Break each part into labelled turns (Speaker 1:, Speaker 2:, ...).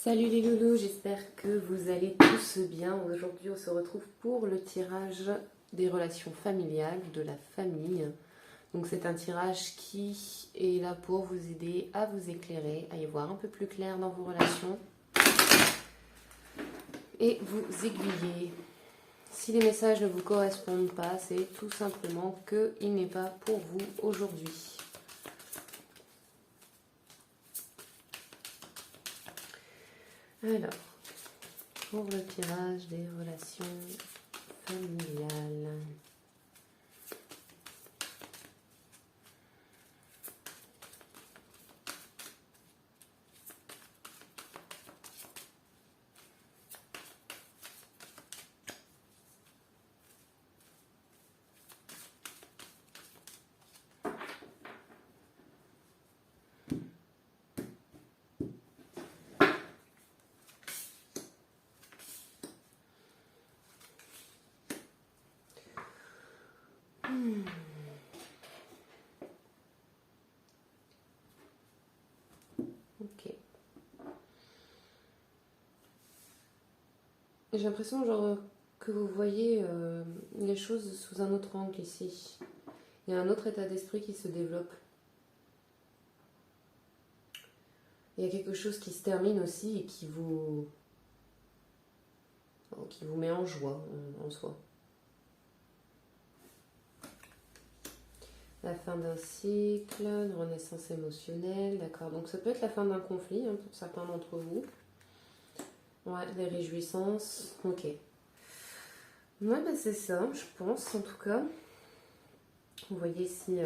Speaker 1: Salut les loulous, j'espère que vous allez tous bien. Aujourd'hui on se retrouve pour le tirage des relations familiales, de la famille. Donc c'est un tirage qui est là pour vous aider à vous éclairer, à y voir un peu plus clair dans vos relations et vous aiguiller. Si les messages ne vous correspondent pas, c'est tout simplement qu'il n'est pas pour vous aujourd'hui. Alors, pour le tirage des relations familiales. Ok. J'ai l'impression genre que vous voyez les choses sous un autre angle ici. Il y a un autre état d'esprit qui se développe. Il y a quelque chose qui se termine aussi et qui vous met en joie en soi. La fin d'un cycle, une renaissance émotionnelle, d'accord. Donc ça peut être la fin d'un conflit pour certains d'entre vous. Ouais, des réjouissances, ok. Ouais, bah c'est ça, je pense en tout cas. Vous voyez si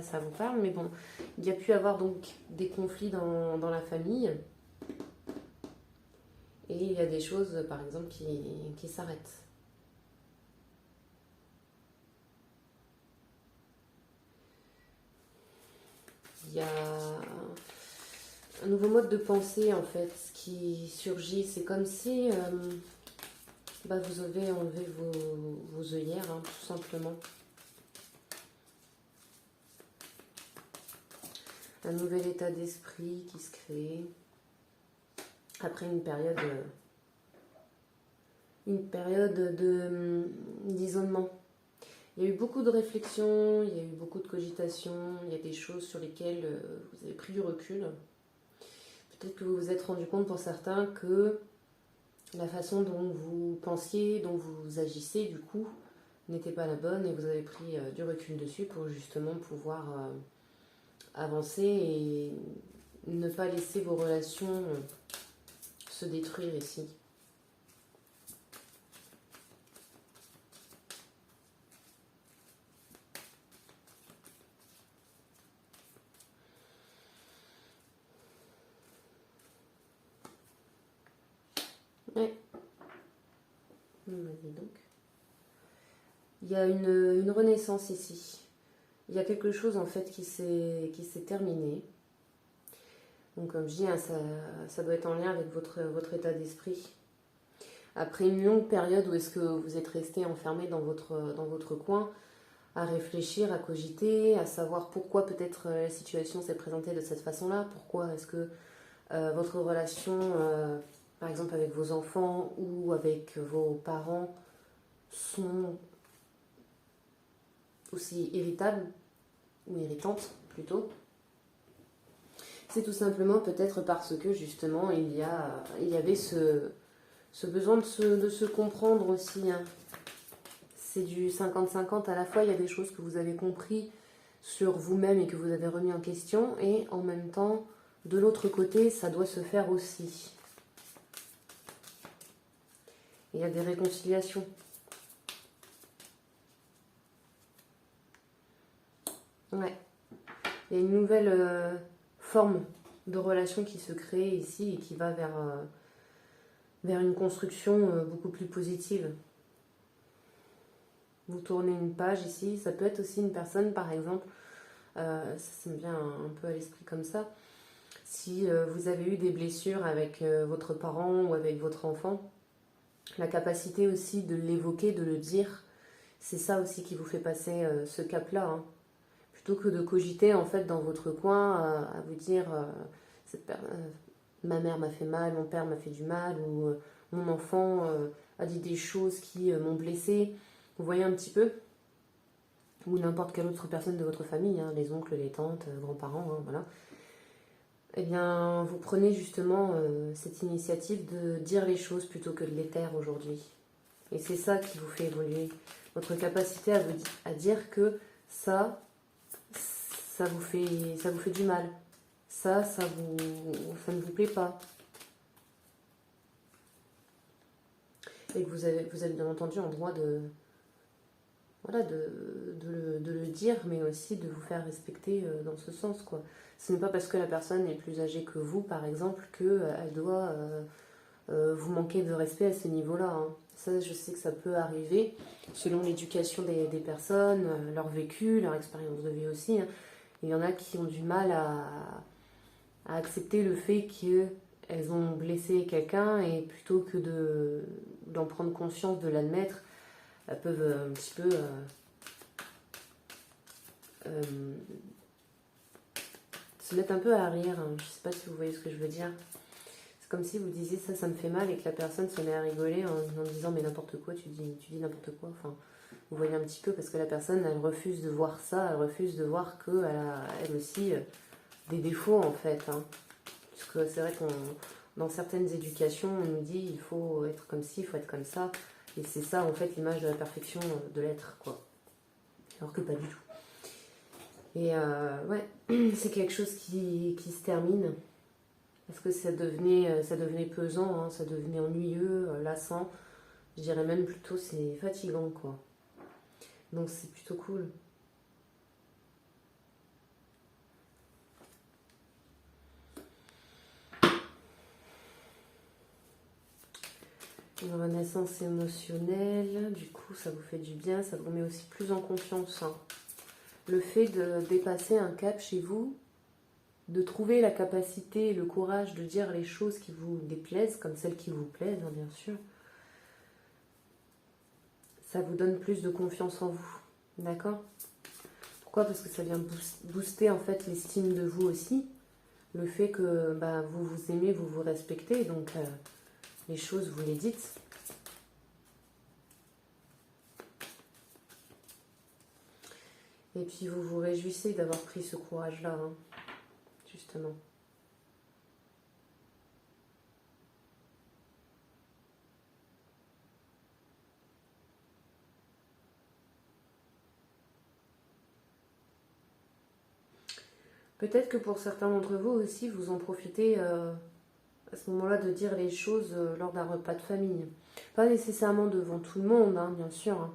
Speaker 1: ça vous parle, mais bon, il y a pu y avoir donc des conflits dans la famille. Et il y a des choses, par exemple, qui s'arrêtent. Il y a un nouveau mode de pensée, en fait, qui surgit. C'est comme si vous avez enlevé vos œillères, tout simplement. Un nouvel état d'esprit qui se crée après une période d'isolement. Il y a eu beaucoup de réflexions, il y a eu beaucoup de cogitations, il y a des choses sur lesquelles vous avez pris du recul. Peut-être que vous vous êtes rendu compte pour certains que la façon dont vous pensiez, dont vous agissez du coup, n'était pas la bonne et vous avez pris du recul dessus pour justement pouvoir avancer et ne pas laisser vos relations se détruire ici. Ouais. Vas-y donc. Il y a une renaissance ici. Il y a quelque chose en fait qui s'est terminé. Donc comme je dis, ça doit être en lien avec votre état d'esprit. Après une longue période où est-ce que vous êtes resté enfermé dans votre coin, à réfléchir, à cogiter, à savoir pourquoi peut-être la situation s'est présentée de cette façon-là, pourquoi est-ce que votre relation, par exemple avec vos enfants ou avec vos parents, sont aussi irritables ou irritantes plutôt. C'est tout simplement peut-être parce que justement il y avait ce besoin de se comprendre aussi. C'est du 50-50 à la fois, il y a des choses que vous avez compris sur vous-même et que vous avez remis en question, et en même temps, de l'autre côté, ça doit se faire aussi. Il y a des réconciliations. Ouais. Il y a une nouvelle forme de relation qui se crée ici et qui va vers une construction beaucoup plus positive. Vous tournez une page ici, ça peut être aussi une personne par exemple, ça me vient un peu à l'esprit comme ça, si vous avez eu des blessures avec votre parent ou avec votre enfant, la capacité aussi de l'évoquer, de le dire, c'est ça aussi qui vous fait passer ce cap-là. Plutôt que de cogiter en fait dans votre coin à vous dire ma mère m'a fait mal, mon père m'a fait du mal, ou mon enfant a dit des choses qui m'ont blessée. Vous voyez un petit peu? Ou n'importe quelle autre personne de votre famille, hein, les oncles, les tantes, grands-parents, hein, voilà. Eh bien, vous prenez justement cette initiative de dire les choses plutôt que de les taire aujourd'hui. Et c'est ça qui vous fait évoluer. Votre capacité à dire que ça vous fait du mal. Ça ne vous plaît pas. Et que vous avez bien entendu en droit voilà, de le dire, mais aussi de vous faire respecter dans ce sens, quoi. Ce n'est pas parce que la personne est plus âgée que vous, par exemple, qu'elle doit vous manquer de respect à ce niveau-là, hein. Ça, je sais que ça peut arriver selon l'éducation des personnes, leur vécu, leur expérience de vie aussi, hein. Il y en a qui ont du mal à accepter le fait qu'elles ont blessé quelqu'un et plutôt que d'en prendre conscience, de l'admettre, elles peuvent un petit peu se mettre un peu à l'arrière, hein. Je ne sais pas si vous voyez ce que je veux dire. C'est comme si vous disiez ça me fait mal et que la personne se met à rigoler en disant mais n'importe quoi, tu dis n'importe quoi. Enfin, vous voyez un petit peu parce que la personne elle refuse de voir ça, elle refuse de voir qu'elle a elle aussi des défauts en fait, hein. Parce que c'est vrai qu'on dans certaines éducations on nous dit il faut être comme ci, il faut être comme ça. Et c'est ça en fait l'image de la perfection de l'être, quoi. Alors que pas du tout. Et ouais, c'est quelque chose qui se termine. Parce que ça devenait pesant, hein, ça devenait ennuyeux, lassant. Je dirais même plutôt c'est fatigant, quoi. Donc c'est plutôt cool. Une renaissance émotionnelle, du coup ça vous fait du bien, ça vous met aussi plus en confiance, hein. Le fait de dépasser un cap chez vous, de trouver la capacité et le courage de dire les choses qui vous déplaisent, comme celles qui vous plaisent, hein, bien sûr, ça vous donne plus de confiance en vous. D'accord? Pourquoi? Parce que ça vient booster en fait l'estime de vous aussi. Le fait que bah, vous vous aimez, vous vous respectez, donc les choses vous les dites. Et puis vous vous réjouissez d'avoir pris ce courage-là, hein, justement. Peut-être que pour certains d'entre vous aussi, vous en profitez à ce moment-là de dire les choses lors d'un repas de famille. Pas nécessairement devant tout le monde, hein, bien sûr, hein.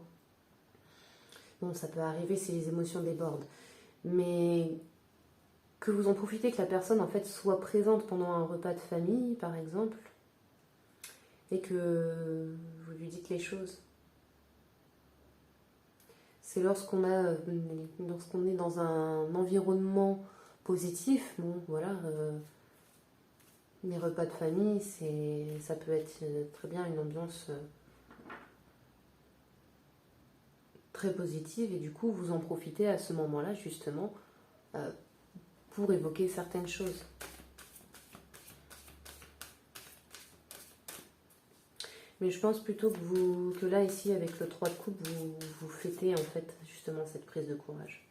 Speaker 1: Bon, ça peut arriver si les émotions débordent. Mais que vous en profitez, que la personne en fait soit présente pendant un repas de famille, par exemple, et que vous lui dites les choses. C'est lorsqu'on est dans un environnement positif, bon, voilà, les repas de famille, ça peut être très bien une ambiance très positive, et du coup, vous en profitez à ce moment-là, justement, pour évoquer certaines choses. Mais je pense plutôt que là, ici, avec le 3 de coupe, vous fêtez en fait justement cette prise de courage.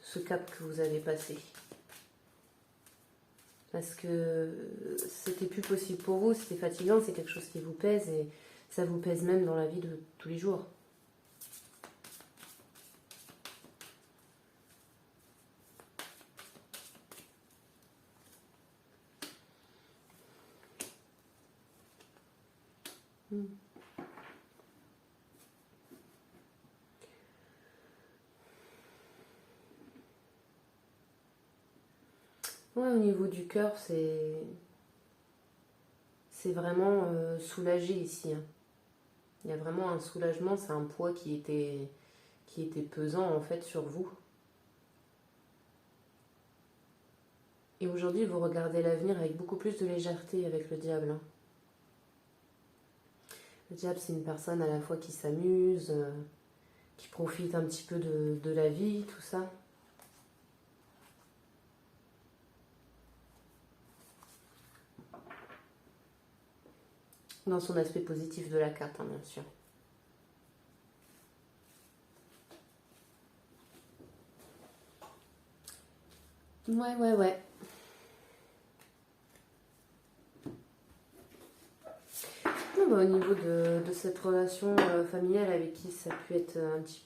Speaker 1: Ce cap que vous avez passé. Parce que c'était plus possible pour vous, c'était fatigant, c'est quelque chose qui vous pèse et ça vous pèse même dans la vie de tous les jours. Ouais, au niveau du cœur, c'est vraiment soulagé ici, hein. Il y a vraiment un soulagement, c'est un poids qui était pesant en fait sur vous. Et aujourd'hui, vous regardez l'avenir avec beaucoup plus de légèreté avec le diable, hein. Le diable, c'est une personne à la fois qui s'amuse, qui profite un petit peu de la vie, tout ça. Dans son aspect positif de la carte, hein, bien sûr. Ouais. Non, bah, au niveau de cette relation familiale avec qui ça a pu être un petit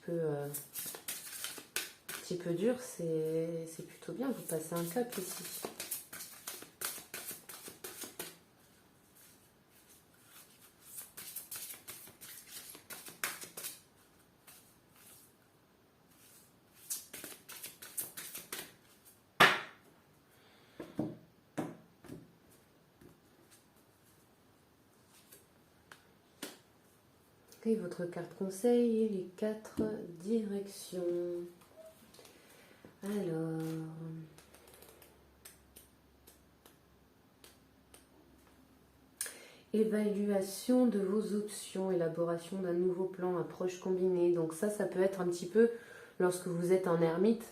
Speaker 1: peu dur, c'est plutôt bien. Vous passez un cap ici. Et votre carte conseil et les 4 directions. Alors, évaluation de vos options, élaboration d'un nouveau plan, approche combinée. Donc ça peut être un petit peu, lorsque vous êtes en ermite,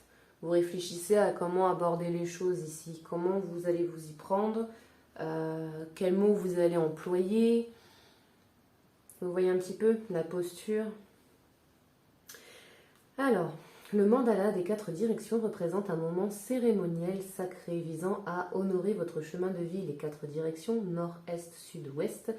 Speaker 1: vous réfléchissez à comment aborder les choses ici, comment vous allez vous y prendre, quels mots vous allez employer. Vous voyez un petit peu la posture. Alors, le mandala des 4 directions représente un moment cérémoniel sacré visant à honorer votre chemin de vie. Les 4 directions, nord, est, sud, ouest,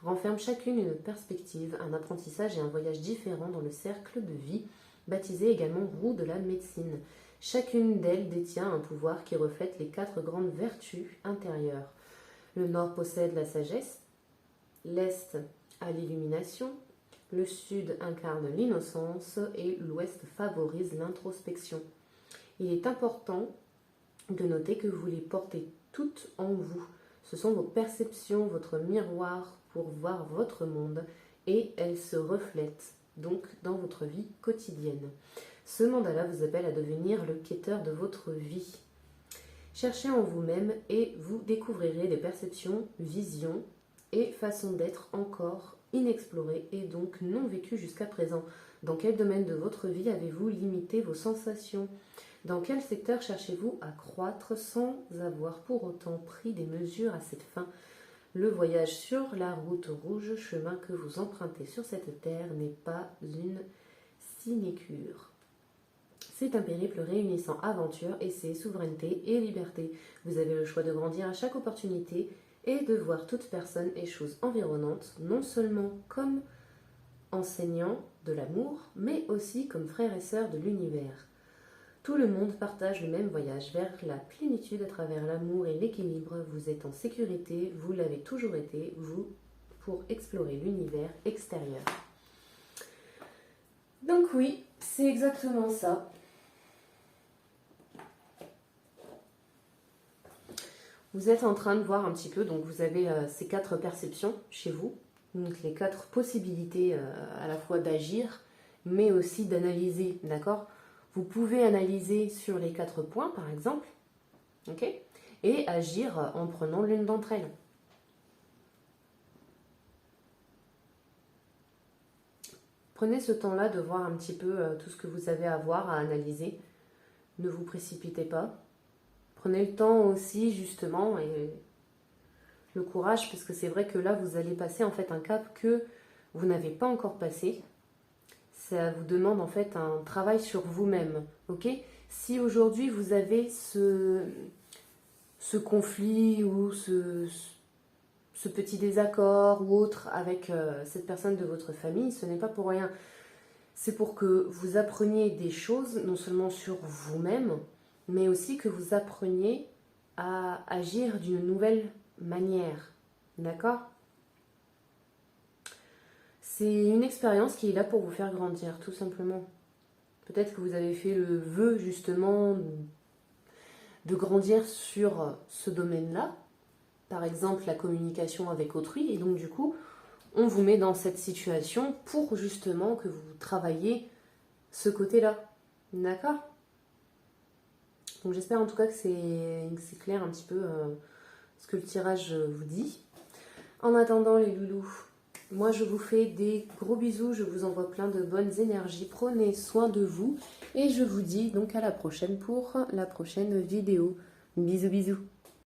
Speaker 1: renferment chacune une perspective, un apprentissage et un voyage différent dans le cercle de vie, baptisé également roue de la médecine. Chacune d'elles détient un pouvoir qui reflète les 4 grandes vertus intérieures. Le nord possède la sagesse, l'est a l'illumination, le sud incarne l'innocence et l'ouest favorise l'introspection. Il est important de noter que vous les portez toutes en vous. Ce sont vos perceptions, votre miroir pour voir votre monde et elles se reflètent donc dans votre vie quotidienne. Ce mandala vous appelle à devenir le quêteur de votre vie. Cherchez en vous-même et vous découvrirez des perceptions, visions et façons d'être encore inexplorées et donc non vécues jusqu'à présent. Dans quel domaine de votre vie avez-vous limité vos sensations? Dans quel secteur cherchez-vous à croître sans avoir pour autant pris des mesures à cette fin? Le voyage sur la route rouge, chemin que vous empruntez sur cette terre, n'est pas une sinécure. C'est un périple réunissant aventure, essai, souveraineté et liberté. Vous avez le choix de grandir à chaque opportunité et de voir toute personne et chose environnante, non seulement comme enseignant de l'amour, mais aussi comme frères et sœurs de l'univers. Tout le monde partage le même voyage vers la plénitude à travers l'amour et l'équilibre. Vous êtes en sécurité, vous l'avez toujours été, vous, pour explorer l'univers extérieur. Donc oui, c'est exactement ça. Vous êtes en train de voir un petit peu, donc vous avez ces 4 perceptions chez vous, donc les 4 possibilités à la fois d'agir, mais aussi d'analyser, d'accord? Vous pouvez analyser sur les 4 points, par exemple, ok? Et agir en prenant l'une d'entre elles. Prenez ce temps-là de voir un petit peu tout ce que vous avez à voir, à analyser. Ne vous précipitez pas. Prenez le temps aussi, justement, et le courage, parce que c'est vrai que là, vous allez passer en fait un cap que vous n'avez pas encore passé. Ça vous demande en fait un travail sur vous-même, ok? Si aujourd'hui vous avez ce conflit ou ce petit désaccord ou autre avec cette personne de votre famille, ce n'est pas pour rien. C'est pour que vous appreniez des choses, non seulement sur vous-même, mais aussi que vous appreniez à agir d'une nouvelle manière. D'accord? C'est une expérience qui est là pour vous faire grandir, tout simplement. Peut-être que vous avez fait le vœu, justement, de grandir sur ce domaine-là. Par exemple, la communication avec autrui. Et donc, du coup, on vous met dans cette situation pour, justement, que vous travailliez ce côté-là. D'accord? Donc j'espère en tout cas que c'est clair un petit peu ce que le tirage vous dit. En attendant les loulous, moi je vous fais des gros bisous, je vous envoie plein de bonnes énergies, prenez soin de vous et je vous dis donc à la prochaine pour la prochaine vidéo. Bisous bisous.